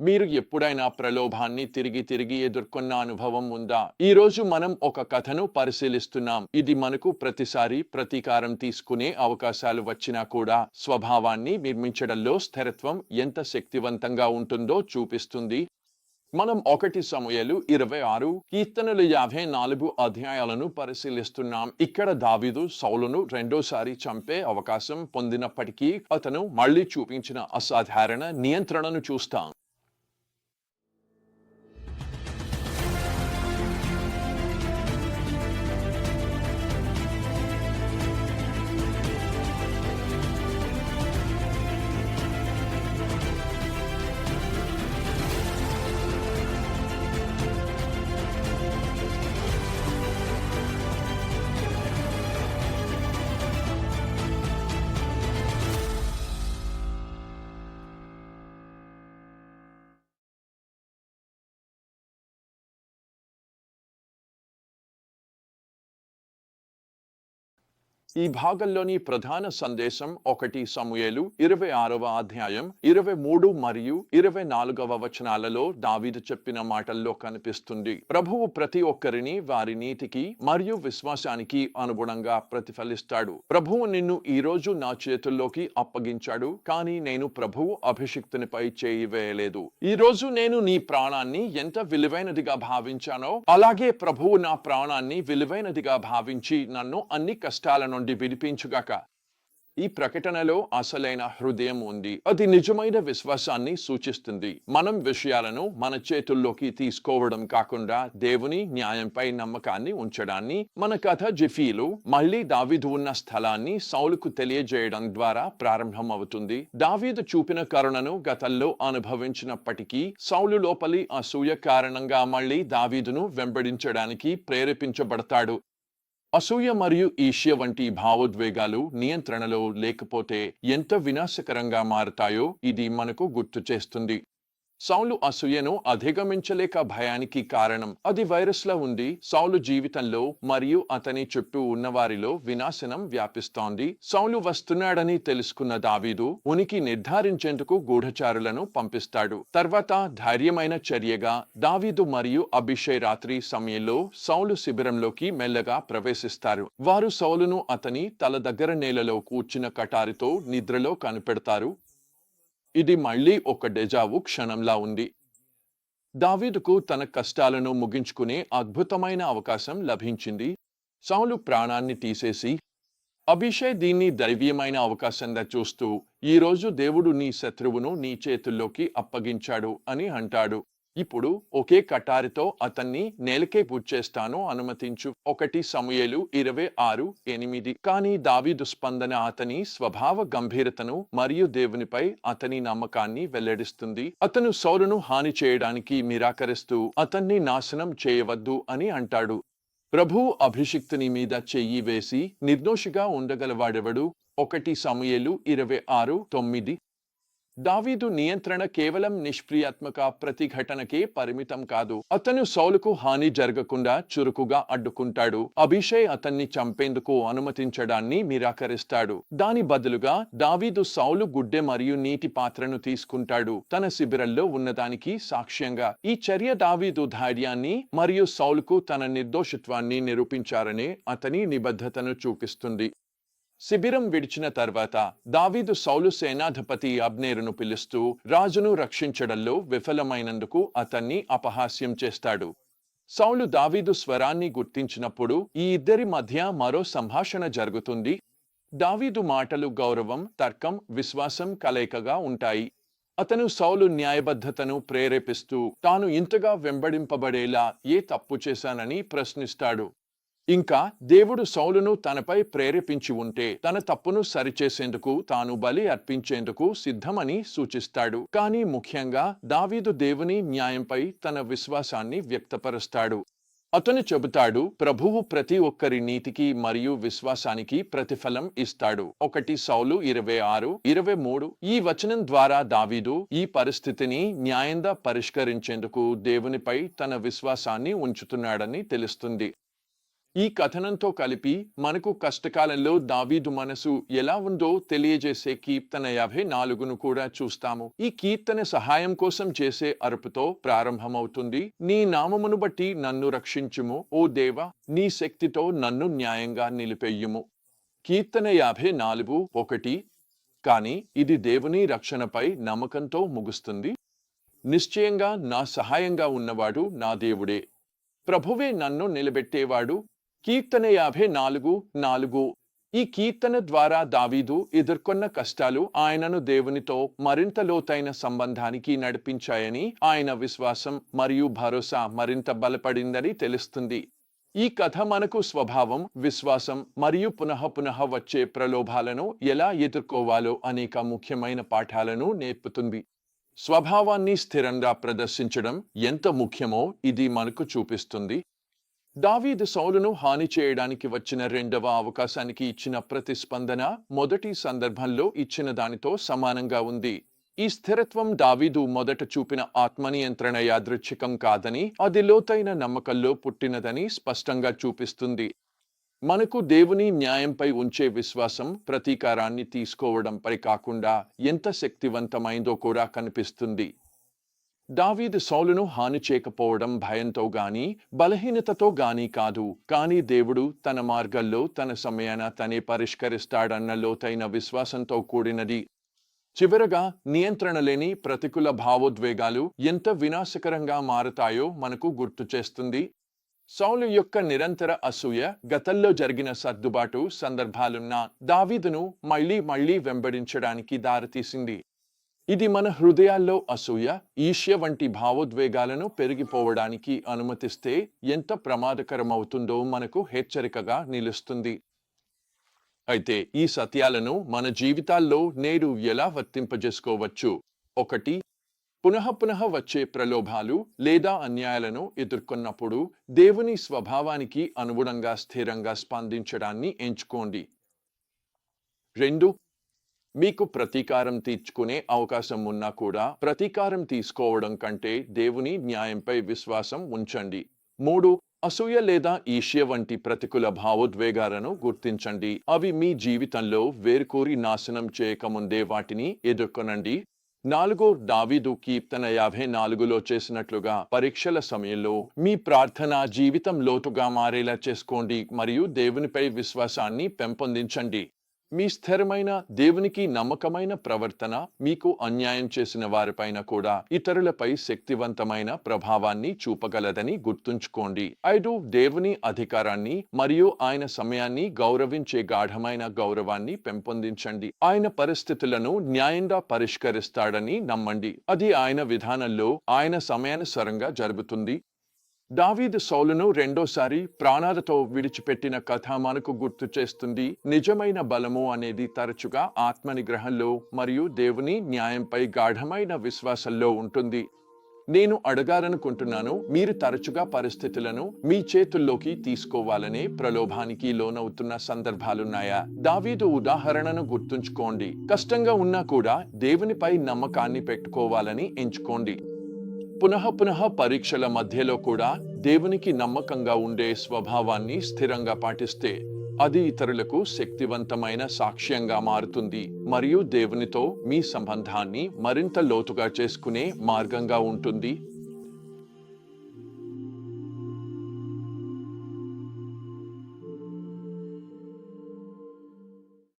మీరు ఎప్పుడైనా ప్రలోభాన్ని తిరిగి తిరిగి ఎదుర్కొన్న అనుభవం ఉందా? ఈ రోజు మనం ఒక కథను పరిశీలిస్తున్నాం. ఇది మనకు ప్రతిసారి ప్రతీకారం తీసుకునే అవకాశాలు వచ్చినా కూడా స్వభావాన్ని నిర్మించడంలో స్థిరత్వం ఎంత శక్తివంతంగా ఉంటుందో చూపిస్తుంది. మనం 1 సమూయేలు 26 కీర్తనలు 54 అధ్యాయాలను పరిశీలిస్తున్నాం. ఇక్కడ దావీదు సౌలును రెండోసారి చంపే అవకాశం పొందినప్పటికీ అతను మళ్ళీ చూపించిన అసాధారణ నియంత్రణను చూస్తాం. ఈ భాగంలోని ప్రధాన సందేశం 1 సమూయేలు 26వ అధ్యాయం 23 మరియు 24వ వచనాలలో దావీదు చెప్పిన మాటల్లో కనిపిస్తుంది. ప్రభువు ప్రతి ఒక్కరిని వారి నీతికి మరియు విశ్వాసానికి అనుగుణంగా ప్రతిఫలిస్తాడు. ప్రభువు నిన్ను ఈ రోజు నా చేతుల్లోకి అప్పగించాడు, కానీ నేను ప్రభువు అభిషిక్తునిపై చేయి వేయలేదు. ఈ రోజు నేను నీ ప్రాణాన్ని ఎంత విలువైనదిగా భావించానో అలాగే ప్రభువు నా ప్రాణాన్ని విలువైనదిగా భావించి నన్ను అన్ని కష్టాల నుండి విడిపించుగాక. ఈ ప్రకటనలో అసలైన హృదయం ఉంది. అది నిజమైన విశ్వాసాన్ని సూచిస్తుంది. మనం విషయాలను మన చేతుల్లోకి తీసుకోవడం కాకుండా దేవుని న్యాయంపై నమ్మకాన్ని ఉంచడాన్ని. మన కథ జిఫీలు మళ్ళీ దావీదు ఉన్న స్థలాన్ని సౌలుకు తెలియజేయడం ద్వారా ప్రారంభమవుతుంది. దావీదు చూపిన కరుణను గతంలో అనుభవించినప్పటికీ సౌలు లోపలి అసూయ కారణంగా మళ్ళీ దావీదును వెంబడించడానికి ప్రేరేపించబడతాడు. అసూయ మరియు ఈర్ష్య వంటి భావోద్వేగాలు నియంత్రణలో లేకపోతే ఎంత వినాశకరంగా మారతాయో ఇది మనకు గుర్తు చేస్తుంది. సౌలు అసూయను అధిగమించలేక భయానికి కారణం. అది వైరస్లా ఉంది. సౌలు జీవితంలో మరియు అతని చుట్టూ ఉన్నవారిలో వినాశనం వ్యాపిస్తోంది. సౌలు వస్తున్నాడని తెలుసుకున్న దావీదు ఉనికి నిర్ధారించేందుకు గూఢచారులను పంపిస్తాడు. తర్వాత ధైర్యమైన చర్యగా దావీదు మరియు అభిషై రాత్రి సమయంలో సౌలు శిబిరంలోకి మెల్లగా ప్రవేశిస్తారు. వారు సౌలును అతని తల దగ్గర నేలలో కూర్చిన కటారితో నిద్రలో కనిపెడతారు. ఇది మళ్ళీ ఒక డెజావు క్షణంలా ఉంది. దావీదుకు తన కష్టాలను ముగించుకునే అద్భుతమైన అవకాశం లభించింది. సౌలు ప్రాణాన్ని తీసేసి అభిషై దీన్ని దైవీయమైన అవకాశంగా చూస్తూ, ఈరోజు దేవుడు నీ శత్రువును నీ చేతుల్లోకి అప్పగించాడు అని అంటాడు. ఇప్పుడు ఒకే కటారితో అతన్ని నేలకే పూడ్చేస్తాను, అనుమతించు. 1 సమూయేలు 26:8. కానీ దావీదు స్పందన అతని స్వభావ గంభీరతను మరియు దేవునిపై అతని నమ్మకాన్ని వెల్లడిస్తుంది. అతను సౌలును హాని చేయడానికి నిరాకరిస్తూ అతన్ని నాశనం చేయవద్దు అని అంటాడు. ప్రభువు అభిషిక్తుని మీద చెయ్యి వేసి నిర్దోషిగా ఉండగలవాడెవడు? 1 సమూయేలు 26:9. దావీదు నియంత్రణ కేవలం నిష్క్రియాత్మక ప్రతిఘటనకే పరిమితం కాదు. అతను సౌలుకు హాని జరగకుండా చురుకుగా అడ్డుకుంటాడు. అభిషై అతన్ని చంపేందుకు అనుమతించడాన్ని నిరాకరిస్తాడు. దాని బదులుగా దావీదు సౌలు గుడ్డె మరియు నీటి పాత్రను తీసుకుంటాడు, తన శిబిరంలో ఉన్నదానికి సాక్ష్యంగా. ఈ చర్య దావీదు ధైర్యాన్ని మరియు సౌలుకు తన నిర్దోషత్వాన్ని నిరూపించారనే అతని నిబద్ధతను చూపిస్తుంది. శిబిరం విడిచిన తర్వాత దావీదు సౌలు సేనాధిపతి అబ్నేరును పిలుస్తూ రాజును రక్షించడంలో విఫలమైనందుకు అతన్ని అపహాస్యం చేస్తాడు. సౌలు దావీదు స్వరాన్ని గుర్తించినప్పుడు ఈ ఇద్దరి మధ్య మరో సంభాషణ జరుగుతుంది. దావీదు మాటలు గౌరవం, తర్కం, విశ్వాసం కలయికగా ఉంటాయి. అతను సౌలు న్యాయబద్ధతను ప్రేరేపిస్తూ తాను ఇంతగా వెంబడింపబడేలా ఏ తప్పు చేశానని ప్రశ్నిస్తాడు. ఇంకా దేవుడు సౌలును తనపై ప్రేరేపించి ఉంటే తన తప్పును సరిచేసేందుకు తాను బలి అర్పించేందుకు సిద్ధమని సూచిస్తాడు. కానీ ముఖ్యంగా దావీదు దేవుని న్యాయంపై తన విశ్వాసాన్ని వ్యక్తపరుస్తాడు. అతను చెబుతాడు, ప్రభువు ప్రతి ఒక్కరి నీతికి మరియు విశ్వాసానికి ప్రతిఫలం ఇస్తాడు. 1 సౌలు 26:23. ఈ వచనం ద్వారా దావీదు ఈ పరిస్థితిని న్యాయంగా పరిష్కరించేందుకు దేవునిపై తన విశ్వాసాన్ని ఉంచుతున్నాడని తెలుస్తుంది. ఈ కథనంతో కలిపి మనకు కష్టకాలంలో దావీదు మనసు ఎలా ఉందో తెలియజేసే కీర్తన 54ను కూడా చూస్తాము. ఈ కీర్తన సహాయం కోసం చేసే అరుపుతో ప్రారంభమవుతుంది. నీ నామమును బట్టి నన్ను రక్షించుము, ఓ దేవా, నీ శక్తితో నన్ను న్యాయంగా నిలిపెయ్యుము. కీర్తన 54:1. కానీ ఇది దేవుని రక్షణపై నమ్మకంతో ముగుస్తుంది. నిశ్చయంగా నా సహాయంగా ఉన్నవాడు నా దేవుడే, ప్రభువే నన్ను నిలబెట్టేవాడు. కీర్తన 54:4. ఈ కీర్తన ద్వారా దావీదు ఎదుర్కొన్న కష్టాలు ఆయనను దేవునితో మరింత లోతైన సంబంధానికి నడిపించాయని, ఆయన విశ్వాసం మరియు భరోసా మరింత బలపడిందని తెలుస్తుంది. ఈ కథ మనకు స్వభావం, విశ్వాసం మరియు పునః వచ్చే ప్రలోభాలను ఎలా ఎదుర్కోవాలో అనేక ముఖ్యమైన పాఠాలను నేర్పుతుంది. స్వభావాన్ని స్థిరంగా ప్రదర్శించడం ఎంత ముఖ్యమో ఇది మనకు చూపిస్తుంది. దావీదు సౌలును హాని చేయడానికి వచ్చిన రెండవ అవకాశానికి ఇచ్చిన ప్రతిస్పందన మొదటి సందర్భంలో ఇచ్చిన దానితో సమానంగా ఉంది. ఈ స్థిరత్వం దావీదు మొదట చూపిన ఆత్మనియంత్రణ యాదృచ్ఛికం కాదని, అది లోతైన నమ్మకంలో పుట్టినదని స్పష్టంగా చూపిస్తుంది. మనకు దేవుని న్యాయంపై ఉంచే విశ్వాసం ప్రతీకారాన్ని తీసుకోవడంపై కాకుండా ఎంత శక్తివంతమైందో కూడా కనిపిస్తుంది. దావీదు సౌలును హాని చేయకపోవడం భయంతో గాని, బలహీనతతో గాని కాదు, కానీ దేవుడు తన మార్గాల్లో తన సమయాన తనే పరిష్కరిస్తాడన్న లోతైన విశ్వాసంతో కూడినది. చివరగా, నియంత్రణ లేని ప్రతికూల భావోద్వేగాలు ఎంత వినాశకరంగా మారతాయో మనకు గుర్తు చేస్తుంది. సౌలు యొక్క నిరంతర అసూయ గతంలో జరిగిన సర్దుబాటు సందర్భాలున్న దావీదును మళ్లీ వెంబడించడానికి దారితీసింది. ఇది మన హృదయాల్లో అసూయ, ఈర్ష్య వంటి భావోద్వేగాలను పెరిగిపోవడానికి అనుమతిస్తే ఎంత ప్రమాదకరమవుతుందో మనకు హెచ్చరికగా నిలుస్తుంది. అయితే ఈ సత్యాలను మన జీవితాల్లో నేడు ఎలా వర్తింపజేసుకోవచ్చు? 1. పునః వచ్చే ప్రలోభాలు లేదా అన్యాయాలను ఎదుర్కొన్నప్పుడు దేవుని స్వభావానికి అనుగుణంగా స్థిరంగా స్పందించడాన్ని ఎంచుకోండి. 2. మీకు ప్రతీకారం తీర్చుకునే అవకాశం ఉన్నా కూడా ప్రతీకారం తీసుకోవడం కంటే దేవుని న్యాయంపై విశ్వాసం ఉంచండి. 3. అసూయ లేదా ఈర్ష్య వంటి ప్రతికూల భావోద్వేగాలను గుర్తించండి. అవి మీ జీవితంలో వేరుకోరి నాశనం చేయకముందే వాటిని ఎదుర్కొనండి. 4. దావీదు కీర్తన 54లో చేసినట్లుగా పరీక్షల సమయంలో మీ ప్రార్థనా జీవితం లోతుగా మారేలా చేసుకోండి మరియు దేవునిపై విశ్వాసాన్ని పెంపొందించండి. మీ స్థిరమైన, దేవునికి నమ్మకమైన ప్రవర్తన మీకు అన్యాయం చేసిన వారిపైన కూడా ఇతరులపై శక్తివంతమైన ప్రభావాన్ని చూపగలదని గుర్తుంచుకోండి. 5. దేవుని అధికారాన్ని మరియు ఆయన సమయాన్ని గౌరవించే గాఢమైన గౌరవాన్ని పెంపొందించండి. ఆయన పరిస్థితులను న్యాయంగా పరిష్కరిస్తాడని నమ్మండి. అది ఆయన విధానంలో, ఆయన సమయానుసారంగా జరుగుతుంది. దావీదు సౌలును రెండోసారి ప్రాణాలతో విడిచిపెట్టిన కథ మనకు గుర్తు చేస్తుంది. నిజమైన బలము అనేది తరచుగా ఆత్మనిగ్రహంలో మరియు దేవుని న్యాయంపై గాఢమైన విశ్వాసంలో ఉంటుంది. నేను అడగాలనుకుంటున్నాను, మీరు తరచుగా పరిస్థితులను మీ చేతుల్లోకి తీసుకోవాలనే ప్రలోభానికి లోనవుతున్న సందర్భాలున్నాయా? దావీదు ఉదాహరణను గుర్తుంచుకోండి. కష్టంగా ఉన్నా కూడా దేవునిపై నమ్మకాన్ని పెట్టుకోవాలని ఎంచుకోండి. పునః పరీక్షల మధ్యలో కూడా దేవునికి నమ్మకంగా ఉండే స్వభావాన్ని స్థిరంగా పాటిస్తే అది ఇతరులకు శక్తివంతమైన సాక్ష్యంగా మారుతుంది మరియు దేవునితో మీ సంబంధాన్ని మరింత లోతుగా చేసుకునే మార్గంగా ఉంటుంది.